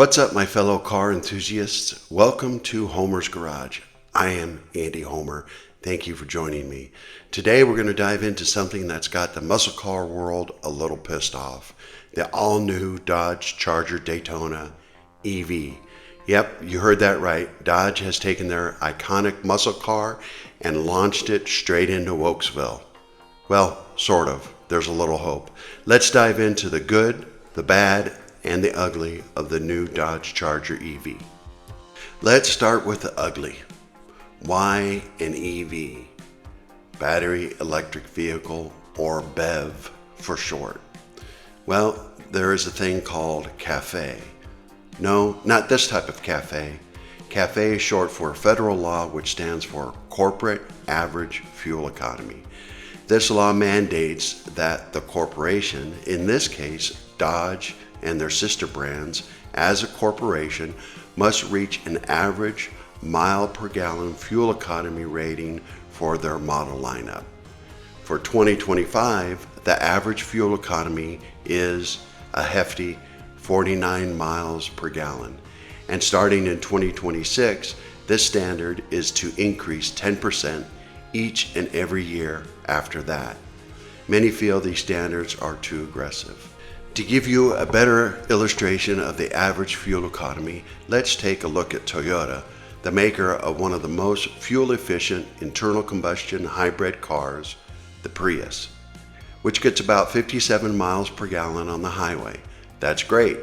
What's up, my fellow car enthusiasts? Welcome to Homer's Garage. I am Andy Homer. Thank you for joining me. Today we're going to dive into something that's got the muscle car world a little pissed off. The all-new Dodge Charger Daytona EV. Yep, you heard that right. Dodge has taken their iconic muscle car and launched it straight into Wokesville. Well, sort of. There's a little hope. Let's dive into the good, the bad, and the ugly of the new Dodge Charger EV. Let's start with the ugly. Why an EV? Battery electric vehicle, or BEV for short. Well, there is a thing called CAFE. No, not this type of CAFE. CAFE is short for a federal law which stands for Corporate Average Fuel Economy. This law mandates that the corporation, in this case Dodge and their sister brands, as a corporation, must reach an average mile per gallon fuel economy rating for their model lineup. For 2025, the average fuel economy is a hefty 49 miles per gallon. And starting in 2026, this standard is to increase 10% each and every year after that. Many feel these standards are too aggressive. To give you a better illustration of the average fuel economy, let's take a look at Toyota, the maker of one of the most fuel-efficient internal combustion hybrid cars, the Prius, which gets about 57 miles per gallon on the highway. That's great,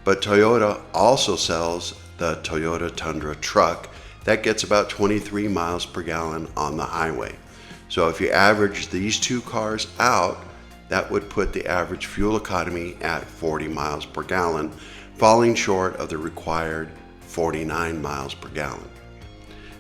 but Toyota also sells the Toyota Tundra truck that gets about 23 miles per gallon on the highway. So if you average these two cars out, that would put the average fuel economy at 40 miles per gallon, falling short of the required 49 miles per gallon.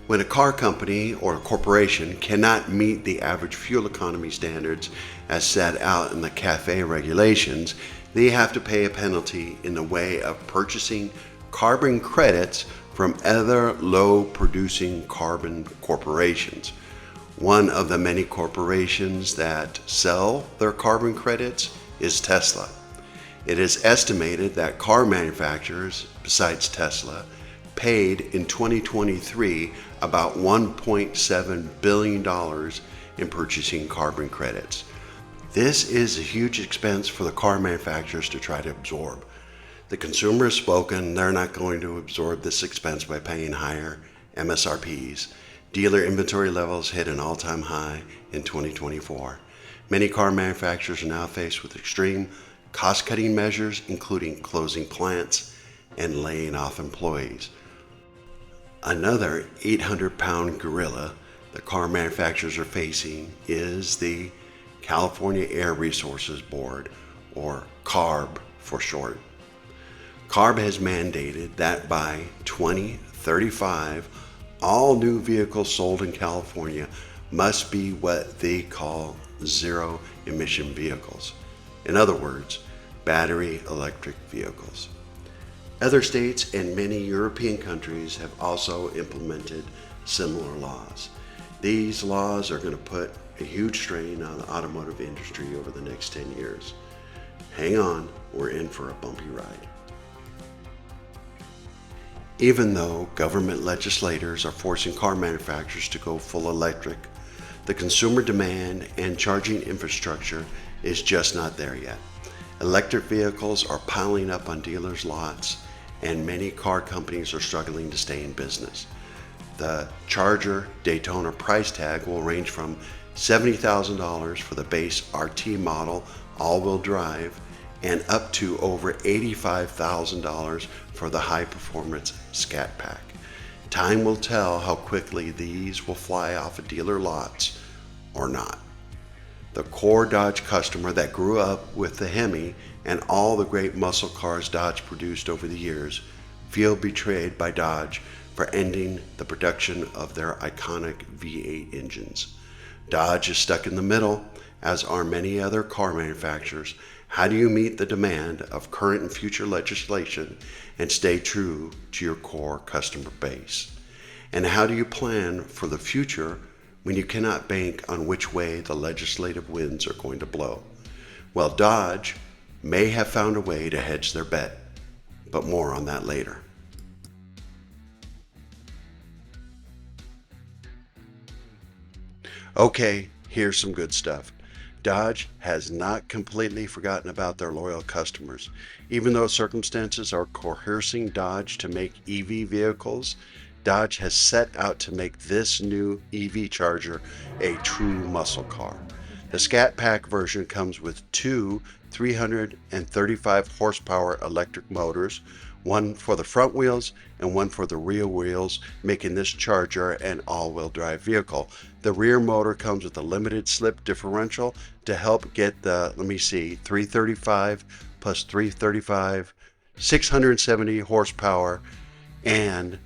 When a car company or a corporation cannot meet the average fuel economy standards as set out in the CAFE regulations, they have to pay a penalty in the way of purchasing carbon credits from other low-producing carbon corporations. One of the many corporations that sell their carbon credits is Tesla. It is estimated that car manufacturers, besides Tesla, paid in 2023 about $1.7 billion in purchasing carbon credits. This is a huge expense for the car manufacturers to try to absorb. The consumer has spoken. They're not going to absorb this expense by paying higher MSRPs. Dealer inventory levels hit an all-time high in 2024. Many car manufacturers are now faced with extreme cost-cutting measures, including closing plants and laying off employees. Another 800-pound gorilla the car manufacturers are facing is the California Air Resources Board, or CARB for short. CARB has mandated that by 2035, all new vehicles sold in California must be what they call zero-emission vehicles. In other words, battery electric vehicles. Other states and many European countries have also implemented similar laws. These laws are going to put a huge strain on the automotive industry over the next 10 years. Hang on, we're in for a bumpy ride. Even though government legislators are forcing car manufacturers to go full electric, the consumer demand and charging infrastructure is just not there yet. Electric vehicles are piling up on dealers' lots, and many car companies are struggling to stay in business. The Charger Daytona price tag will range from $70,000 for the base RT model all-wheel drive and up to over $85,000 for the high-performance Scat Pack. Time will tell how quickly these will fly off of dealer lots or not. The core Dodge customer that grew up with the Hemi and all the great muscle cars Dodge produced over the years feel betrayed by Dodge for ending the production of their iconic V8 engines. Dodge is stuck in the middle, as are many other car manufacturers. How do you meet the demand of current and future legislation and stay true to your core customer base? And how do you plan for the future when you cannot bank on which way the legislative winds are going to blow? Well, Dodge may have found a way to hedge their bet. but more on that later. Okay, here's some good stuff. Dodge has not completely forgotten about their loyal customers. Even though circumstances are coercing Dodge to make EV vehicles, Dodge has set out to make this new EV Charger a true muscle car. The Scat Pack version comes with two 335 horsepower electric motors, one for the front wheels and one for the rear wheels, making this Charger an all-wheel drive vehicle. The rear motor comes with a limited slip differential to help get the, 335 plus 335, 670 horsepower and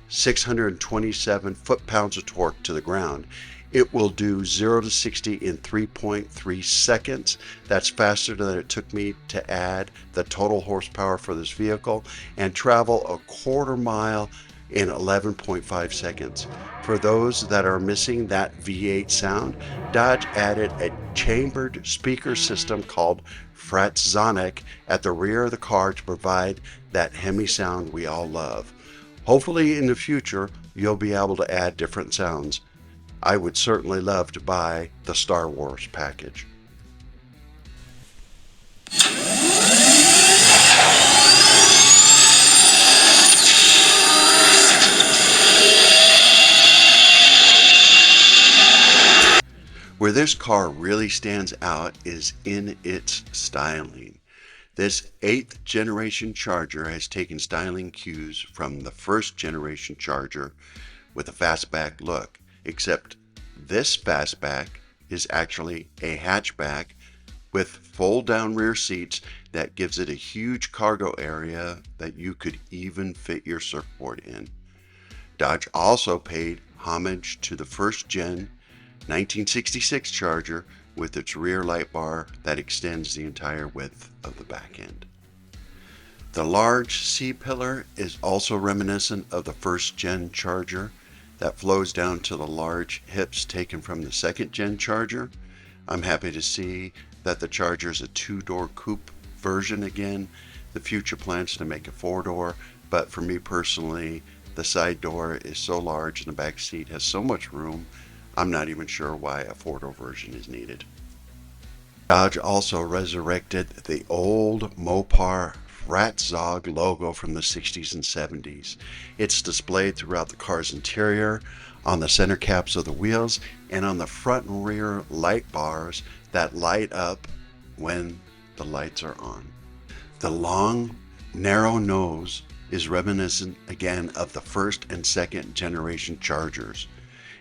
627 foot-pounds of torque to the ground. It will do 0 to 60 in 3.3 seconds. That's faster than it took me to add the total horsepower for this vehicle, and travel a quarter mile in 11.5 seconds. For those that are missing that V8 sound, Dodge added a chambered speaker system called Fratzonic at the rear of the car to provide that hemi sound we all love. Hopefully in the future, you'll be able to add different sounds. I would certainly love to buy the Star Wars package. Where this car really stands out is in its styling. This 8th generation Charger has taken styling cues from the 1st generation Charger with a fastback look, except this fastback is actually a hatchback with fold down rear seats that gives it a huge cargo area that you could even fit your surfboard in. Dodge also paid homage to the 1st gen 1966 Charger with its rear light bar that extends the entire width of the back end. The large C-pillar is also reminiscent of the 1st gen Charger that flows down to the large hips taken from the 2nd gen Charger. I'm happy to see that the Charger is a 2-door coupe version again. The future plans to make a 4-door, but for me personally, the side door is so large and the back seat has so much room, I'm not even sure why a 4-door version is needed. Dodge also resurrected the old Mopar Fratzog logo from the 60s and 70s. It's displayed throughout the car's interior, on the center caps of the wheels, and on the front and rear light bars that light up when the lights are on. The long, narrow nose is reminiscent again of the 1st and 2nd generation Chargers.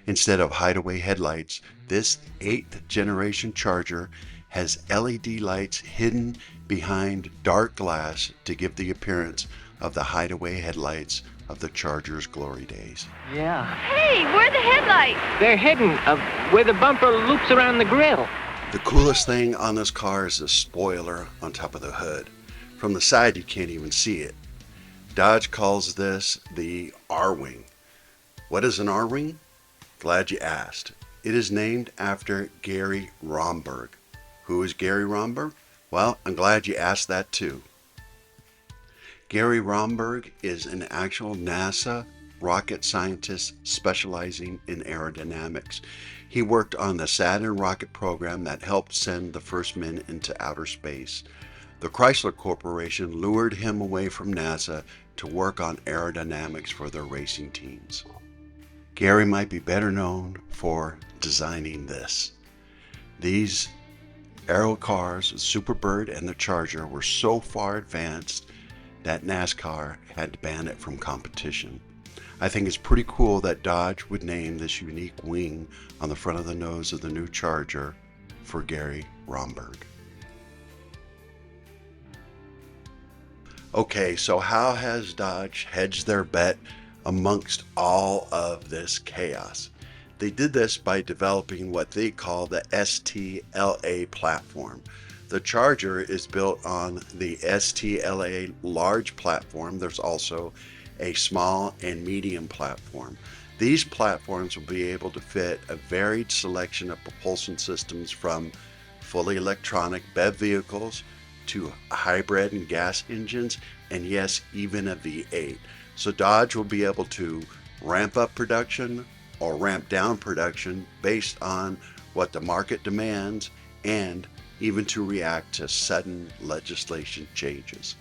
Instead of hideaway headlights, this 8th generation Charger has LED lights hidden behind dark glass to give the appearance of the hideaway headlights of the Charger's glory days. Yeah. Hey, where are the headlights? They're hidden where the bumper loops around the grill. The coolest thing on this car is the spoiler on top of the hood. From the side, you can't even see it. Dodge calls this the R-Wing. What is an R-Wing? Glad you asked. It is named after Gary Romberg. Who is Gary Romberg? Well, I'm glad you asked that too. Gary Romberg is an actual NASA rocket scientist specializing in aerodynamics. He worked on the Saturn rocket program that helped send the first men into outer space. The Chrysler Corporation lured him away from NASA to work on aerodynamics for their racing teams. Gary might be better known for designing this. These aero cars, the Superbird and the Charger, were so far advanced that NASCAR had to ban it from competition. I think it's pretty cool that Dodge would name this unique wing on the front of the nose of the new Charger for Gary Romberg. Okay, so how has Dodge hedged their bet amongst all of this chaos? They did this by developing what they call the STLA platform. The Charger is built on the STLA large platform. There's also a small and medium platform. These platforms will be able to fit a varied selection of propulsion systems from fully electronic BEV vehicles to hybrid and gas engines, and yes, even a V8. So Dodge will be able to ramp up production or ramp down production based on what the market demands, and even to react to sudden legislation changes.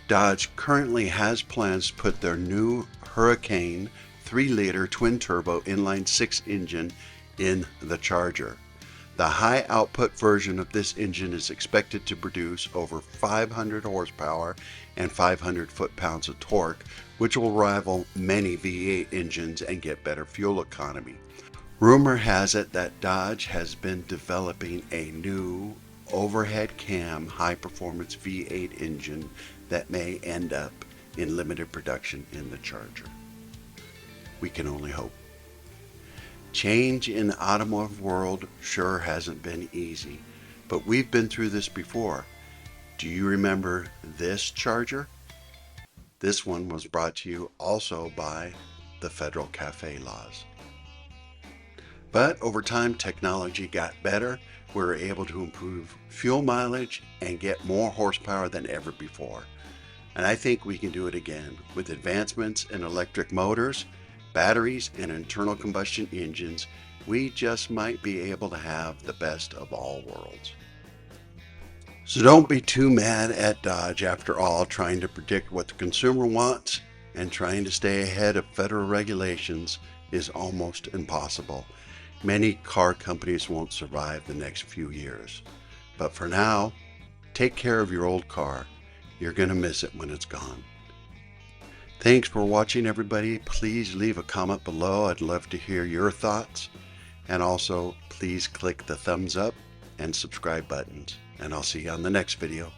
Dodge currently has plans to put their new Hurricane 3-liter twin-turbo inline-six engine in the Charger. The high-output version of this engine is expected to produce over 500 horsepower and 500 foot-pounds of torque, which will rival many V8 engines and get better fuel economy. Rumor has it that Dodge has been developing a new overhead cam high-performance V8 engine that may end up in limited production in the Charger. We can only hope. Change in the automotive world sure hasn't been easy, but we've been through this before. Do you remember this Charger? This one was brought to you also by the federal CAFE laws. But over time, technology got better. We were able to improve fuel mileage and get more horsepower than ever before. And I think we can do it again with advancements in electric motors, batteries, and internal combustion engines. We just might be able to have the best of all worlds. So don't be too mad at Dodge. After all, trying to predict what the consumer wants and trying to stay ahead of federal regulations is almost impossible. Many car companies won't survive the next few years. But for now, take care of your old car. You're going to miss it when it's gone. Thanks for watching, everybody. Please leave a comment below. I'd love to hear your thoughts. And also, please click the thumbs up and subscribe buttons. And I'll see you on the next video.